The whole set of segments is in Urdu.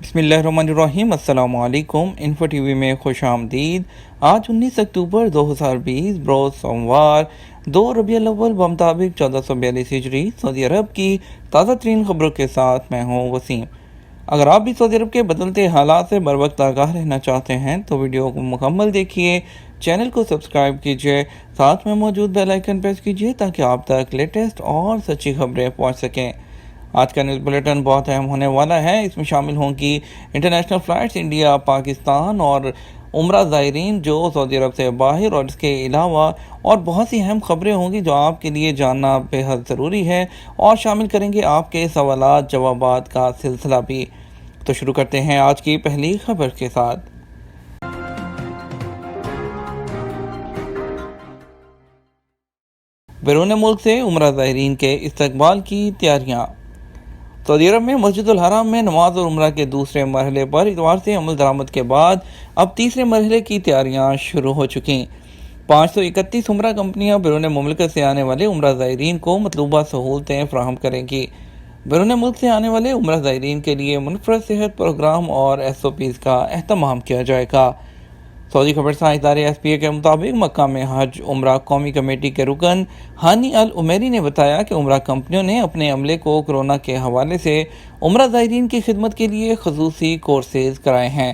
بسم اللہ الرحمن الرحیم۔ السلام علیکم۔ انفو ٹی وی میں خوش آمدید۔ آج 19 اکتوبر 2020 بروز سوموار 2 ربیع الاول بمطابق 1442 ہجری سعودی عرب کی تازہ ترین خبروں کے ساتھ میں ہوں وسیم۔ اگر آپ بھی سعودی عرب کے بدلتے حالات سے بر وقت آگاہ رہنا چاہتے ہیں تو ویڈیو کو مکمل دیکھیے، چینل کو سبسکرائب کیجیے، ساتھ میں موجود بیل آئیکن پریس کیجیے تاکہ آپ تک لیٹسٹ اور سچی خبریں پہنچ سکیں۔ آج کا نیوز بلیٹن بہت اہم ہونے والا ہے۔ اس میں شامل ہوں گی انٹرنیشنل فلائٹس انڈیا، پاکستان اور عمرہ زائرین جو سعودی عرب سے باہر، اور اس کے علاوہ اور بہت سی اہم خبریں ہوں گی جو آپ کے لیے جاننا بے حد ضروری ہے، اور شامل کریں گے آپ کے سوالات جوابات کا سلسلہ بھی۔ تو شروع کرتے ہیں آج کی پہلی خبر کے ساتھ۔ بیرون ملک سے عمرہ زائرین کے استقبال کی تیاریاں۔ سعودی عرب میں مسجد الحرام میں نماز اور عمرہ کے دوسرے مرحلے پر اتوار سے عمل درآمد کے بعد اب تیسرے مرحلے کی تیاریاں شروع ہو چکیں۔ 531 عمرہ کمپنیاں بیرون مملکت سے آنے والے عمرہ زائرین کو مطلوبہ سہولتیں فراہم کریں گی۔ بیرون ملک سے آنے والے عمرہ زائرین کے لیے منفرد صحت پروگرام اور SOPs کا اہتمام کیا جائے گا۔ سعودی خبر رساں ادارے SPA کے مطابق مکہ میں حج عمرہ قومی کمیٹی کے رکن ہانی العمیری نے بتایا کہ عمرہ کمپنیوں نے اپنے عملے کو کورونا کے حوالے سے عمرہ زائرین کی خدمت کے لیے خصوصی کورسز کرائے ہیں۔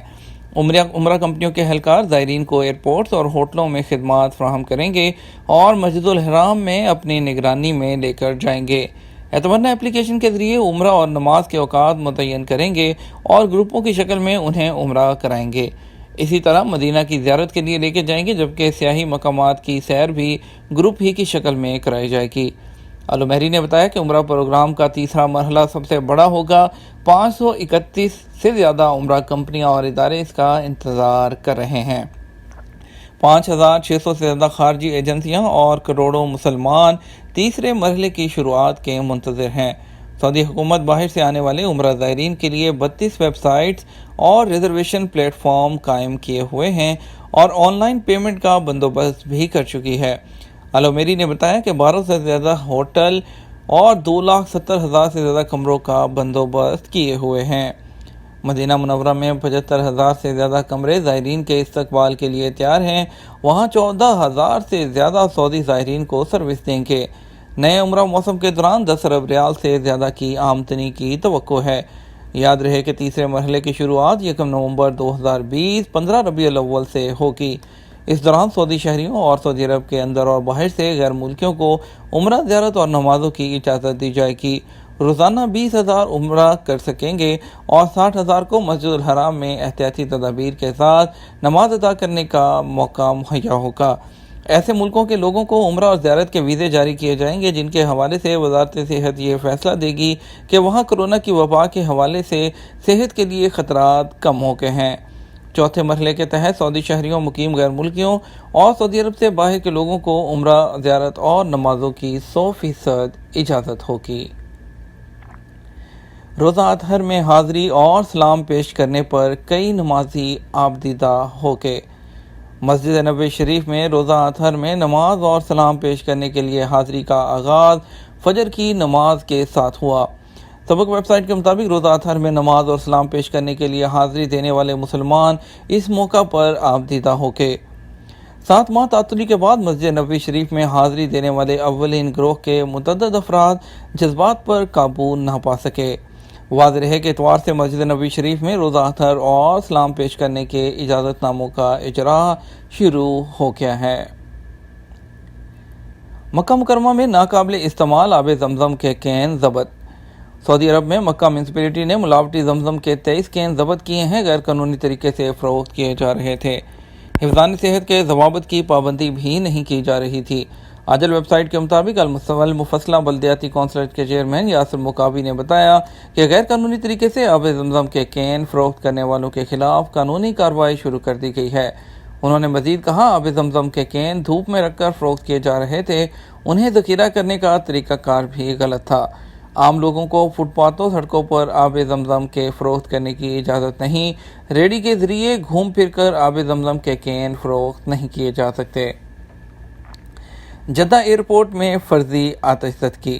عمرہ کمپنیوں کے اہلکار زائرین کو ایئرپورٹس اور ہوٹلوں میں خدمات فراہم کریں گے اور مسجد الحرام میں اپنی نگرانی میں لے کر جائیں گے۔ اعتمرنا اپلیکیشن کے ذریعے عمرہ اور نماز کے اوقات متعین کریں گے اور گروپوں کی شکل میں انہیں عمرہ کرائیں گے۔ اسی طرح مدینہ کی زیارت کے لیے لے کے جائیں گے، جبکہ سیاحی مقامات کی سیر بھی گروپ ہی کی شکل میں کرائی جائے گی۔ العمیری نے بتایا کہ عمرہ پروگرام کا تیسرا مرحلہ سب سے بڑا ہوگا۔ 531 سے زیادہ عمرہ کمپنیاں اور ادارے اس کا انتظار کر رہے ہیں۔ 5600 سے زیادہ خارجی ایجنسیاں اور کروڑوں مسلمان تیسرے مرحلے کی شروعات کے منتظر ہیں۔ سعودی حکومت باہر سے آنے والے عمرہ زائرین کے لیے 32 ویب سائٹس اور ریزرویشن پلیٹ فارم قائم کیے ہوئے ہیں اور آن لائن پیمنٹ کا بندوبست بھی کر چکی ہے۔ العمیری نے بتایا کہ 1200 سے زیادہ ہوٹل اور 2,70,000 سے زیادہ کمروں کا بندوبست کیے ہوئے ہیں۔ مدینہ منورہ میں 75,000 سے زیادہ کمرے زائرین کے استقبال کے لیے تیار ہیں۔ وہاں 14,000 سے زیادہ سعودی زائرین کو سروس دیں گے۔ نئے عمرہ موسم کے دوران 10 ارب ریال سے زیادہ کی آمدنی کی توقع ہے۔ یاد رہے کہ تیسرے مرحلے کی شروعات 1 نومبر 2020 15 ربیع الاول سے ہوگی۔ اس دوران سعودی شہریوں اور سعودی عرب کے اندر اور باہر سے غیر ملکیوں کو عمرہ زیارت اور نمازوں کی اجازت دی جائے گی۔ روزانہ 20,000 عمرہ کر سکیں گے اور 60,000 کو مسجد الحرام میں احتیاطی تدابیر کے ساتھ نماز ادا کرنے کا موقع مہیا ہوگا۔ ایسے ملکوں کے لوگوں کو عمرہ اور زیارت کے ویزے جاری کیے جائیں گے جن کے حوالے سے وزارت صحت یہ فیصلہ دے گی کہ وہاں کورونا کی وبا کے حوالے سے صحت کے لیے خطرات کم ہو گئے ہیں۔ چوتھے مرحلے کے تحت سعودی شہریوں، مقیم غیر ملکیوں اور سعودی عرب سے باہر کے لوگوں کو عمرہ، زیارت اور نمازوں کی 100% اجازت ہوگی۔ روزہ اطہر میں حاضری اور سلام پیش کرنے پر کئی نمازی آبدیدہ ہو گئے۔ مسجد نبوی شریف میں روزہ اطہر میں نماز اور سلام پیش کرنے کے لیے حاضری کا آغاز فجر کی نماز کے ساتھ ہوا۔ سبق ویب سائٹ کے مطابق روزہ اطہر میں نماز اور سلام پیش کرنے کے لیے حاضری دینے والے مسلمان اس موقع پر آبدیدہ ہو گئے۔ 7 ماہ تعطلی کے بعد مسجد نبوی شریف میں حاضری دینے والے اولین گروہ کے متعدد افراد جذبات پر قابو نہ پا سکے۔ واضح ہے کہ اتوار سے مسجد نبوی شریف میں روزہ اطہر اور سلام پیش کرنے کے اجازت ناموں کا اجرا شروع ہو گیا ہے۔ مکہ مکرمہ میں ناقابل استعمال آب زمزم کے کین ضبط۔ سعودی عرب میں مکہ میونسپلٹی نے ملاوٹی زمزم کے 23 کین ضبط کیے ہیں، غیر قانونی طریقے سے فروخت کیے جا رہے تھے۔ حفظان صحت کے ضوابط کی پابندی بھی نہیں کی جا رہی تھی۔ عاجل ویب سائٹ کے مطابق المفصلہ بلدیاتی کونسلریٹ کے چیئرمین یاسر مقابی نے بتایا کہ غیر قانونی طریقے سے آب زمزم کے کین فروخت کرنے والوں کے خلاف قانونی کارروائی شروع کر دی گئی ہے۔ انہوں نے مزید کہا، آب زمزم کے کین دھوپ میں رکھ کر فروخت کیے جا رہے تھے، انہیں ذخیرہ کرنے کا طریقہ کار بھی غلط تھا۔ عام لوگوں کو فٹ پاتھوں، سڑکوں پر آب زمزم کے فروخت کرنے کی اجازت نہیں۔ ریڈی کے ذریعے گھوم پھر کر آب زمزم کے کین فروخت نہیں کیے جا سکتے۔ جدہ ایئرپورٹ میں فرضی آتش زدگی۔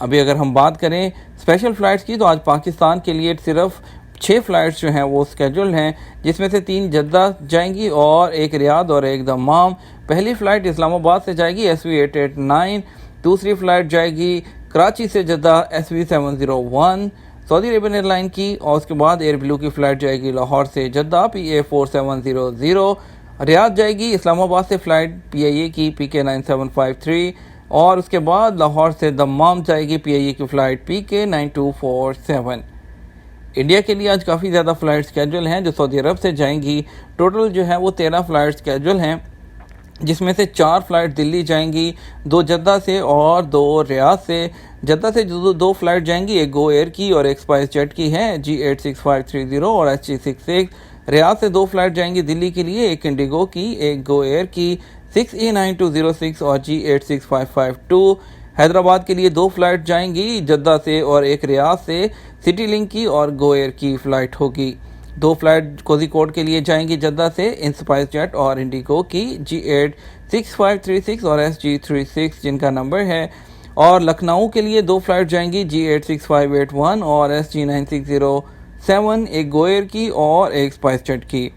ابھی اگر ہم بات کریں اسپیشل فلائٹس کی تو آج پاکستان کے لیے صرف 6 فلائٹس جو ہیں وہ اسکیجولڈ ہیں، جس میں سے 3 جدہ جائیں گی اور ایک ریاض اور ایک دمام۔ پہلی فلائٹ اسلام آباد سے جائے گی SV889، دوسری فلائٹ جائے گی کراچی سے جدہ SV701 سعودی عربین ایئرلائن کی، اور اس کے بعد ایئر بلو کی فلائٹ جائے گی لاہور سے جدہ PA4700، ریاض جائے گی اسلام آباد سے فلائٹ PIA کی PK9753، اور اس کے بعد لاہور سے دمام جائے گی PIA کی فلائٹ PK9247۔ انڈیا کے لیے آج کافی زیادہ فلائٹ اسکیجول ہیں جو سعودی عرب سے جائیں گی۔ ٹوٹل جو ہے وہ 13 فلائٹ اسکیجول ہیں، جس میں سے 4 فلائٹ دلی جائیں گی، 2 جدہ سے اور 2 ریاض سے۔ جدہ سے جو 2 فلائٹ جائیں گی، ایک گو ایئر کی اور ایک اسپائس جیٹ کی ہے G86530 اور SG66۔ ریاض سے 2 فلائٹ جائیں گی دلی کے لیے، ایک انڈیگو کی، ایک گو ایئر کی 6E9206 اور G86552۔ حیدرآباد کے لیے 2 فلائٹ جائیں گی جدہ سے اور ایک ریاض سے، سٹی لنک کی اور گو ایئر کی فلائٹ ہوگی۔ 2 فلائٹ کوزی کوڈ کے لیے جائیں گی جدہ سے، اسپائس جیٹ اور انڈیگو کی G86536 اور SG36 جن کا نمبر ہے، اور لکھنؤ کے لیے 2 فلائٹ جائیں گی G86581 اور SG9607، ایک گو ایئر کی اور ایک اسپائس جیٹ کی۔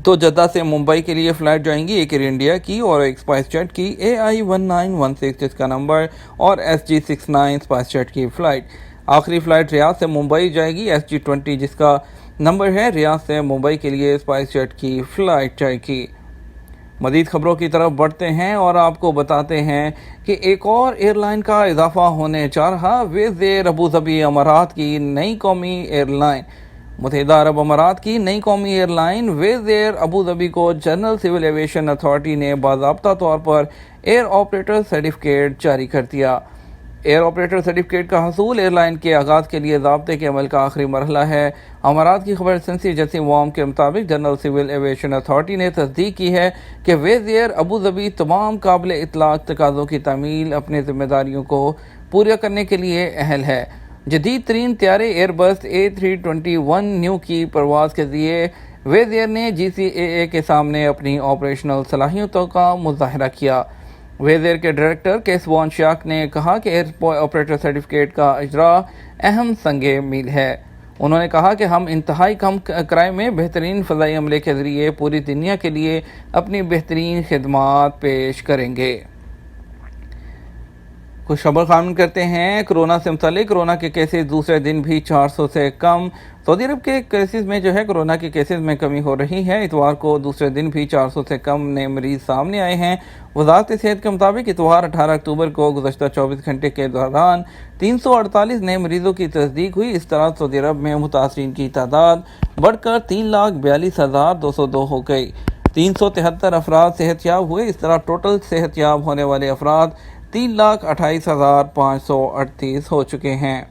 تو جدہ سے ممبئی کے لیے فلائٹ جائیں گی، ایک ایئر انڈیا کی اور ایک اسپائس جیٹ کی AI1916 جس کا نمبر، اور SG69 اسپائس جیٹ کی فلائٹ۔ آخری فلائٹ ریاض سے ممبئی جائے گی SG20 جس کا نمبر ہے، ریاض سے ممبئی کے لیے اسپائس جیٹ کی فلائٹ جائے گی۔ مزید خبروں کی طرف بڑھتے ہیں اور آپ کو بتاتے ہیں کہ ایک اور ایئر لائن کا اضافہ ہونے جا رہا۔ ویز ایئر ابوظہبی امارات کی نئی قومی ایئر لائن۔ متحدہ عرب امارات کی نئی قومی ایئر لائن ویز ایئر ابوظہبی کو جنرل سول ایویشن اتھارٹی نے باضابطہ طور پر ایئر آپریٹر سرٹیفکیٹ جاری کر دیا۔ ایئر آپریٹر سرٹیفکیٹ کا حصول ایئر لائن کے آغاز کے لیے ضابطے کے عمل کا آخری مرحلہ ہے۔ امارات کی خبر ایجنسی ایجنسی وام کے مطابق جنرل سول ایویشن اتھارٹی نے تصدیق کی ہے کہ ویز ایئر ابوظہبی تمام قابل اطلاق تقاضوں کی تعمیل اپنے ذمہ داریوں کو پورا کرنے کے لیے اہل ہے۔ جدید ترین طیارے ایئر بس A321 نیو کی پرواز کے ذریعے ویز ایئر نے GCAA کے سامنے اپنی آپریشنل صلاحیتوں کا مظاہرہ کیا۔ ویز ایئر کے ڈائریکٹر کیسوان شاک نے کہا کہ ایئر آپریٹر سرٹیفکیٹ کا اجرا اہم سنگ میل ہے۔ انہوں نے کہا کہ ہم انتہائی کم کرائے میں بہترین فضائی عملے کے ذریعے پوری دنیا کے لیے اپنی بہترین خدمات پیش کریں گے۔ کچھ خبر خامن کرتے ہیں کرونا سے متعلق۔ کرونا کے کیسز دوسرے دن بھی 400 سے کم۔ سعودی عرب کے کیسز میں کرونا کے کیسز میں کمی ہو رہی ہے۔ اتوار کو دوسرے دن بھی 400 سے کم نئے مریض سامنے آئے ہیں۔ وزارت صحت کے مطابق اتوار 18 اکتوبر کو گزشتہ 24 گھنٹے کے دوران 348 نئے مریضوں کی تصدیق ہوئی۔ اس طرح سعودی عرب میں متاثرین کی تعداد بڑھ کر 3,42,202 ہو گئی۔ 373 افراد صحت یاب ہوئے۔ اس طرح ٹوٹل صحت یاب ہونے والے افراد 3,28,538 ہو چکے ہیں۔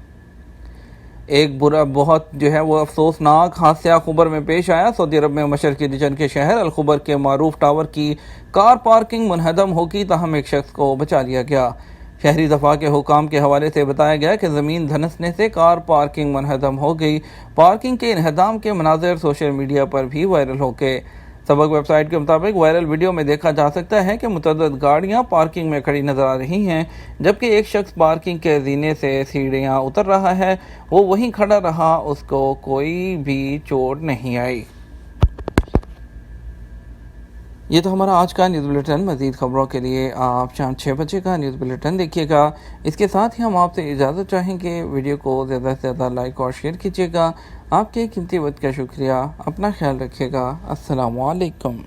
ایک بہت افسوسناک حادثہ خبر میں پیش آیا۔ سعودی عرب میں مشرقی ریجن کے شہر الخبر کے معروف ٹاور کی کار پارکنگ منہدم ہوگی، تاہم ایک شخص کو بچا لیا گیا۔ شہری دفاع کے حکام کے حوالے سے بتایا گیا کہ زمین دھنسنے سے کار پارکنگ منہدم ہو گئی۔ پارکنگ کے انہدام کے مناظر سوشل میڈیا پر بھی وائرل ہو گئے۔ سبق ویب سائٹ کے مطابق وائرل ویڈیو میں دیکھا جا سکتا ہے کہ متعدد گاڑیاں پارکنگ میں کھڑی نظر آ رہی ہیں، جبکہ ایک شخص پارکنگ کے زینے سے سیڑھیاں اتر رہا ہے۔ وہ وہیں کھڑا رہا، اس کو کوئی بھی چوٹ نہیں آئی۔ یہ تو ہمارا آج کا نیوز بلیٹن۔ مزید خبروں کے لیے آپ شام 6 بجے کا نیوز بلیٹن دیکھیے گا۔ اس کے ساتھ ہی ہم آپ سے اجازت چاہیں گے، ویڈیو کو زیادہ سے زیادہ لائک اور شیئر کیجیے گا۔ آپ کے قیمتی وقت کا شکریہ۔ اپنا خیال رکھیے گا۔ السلام علیکم۔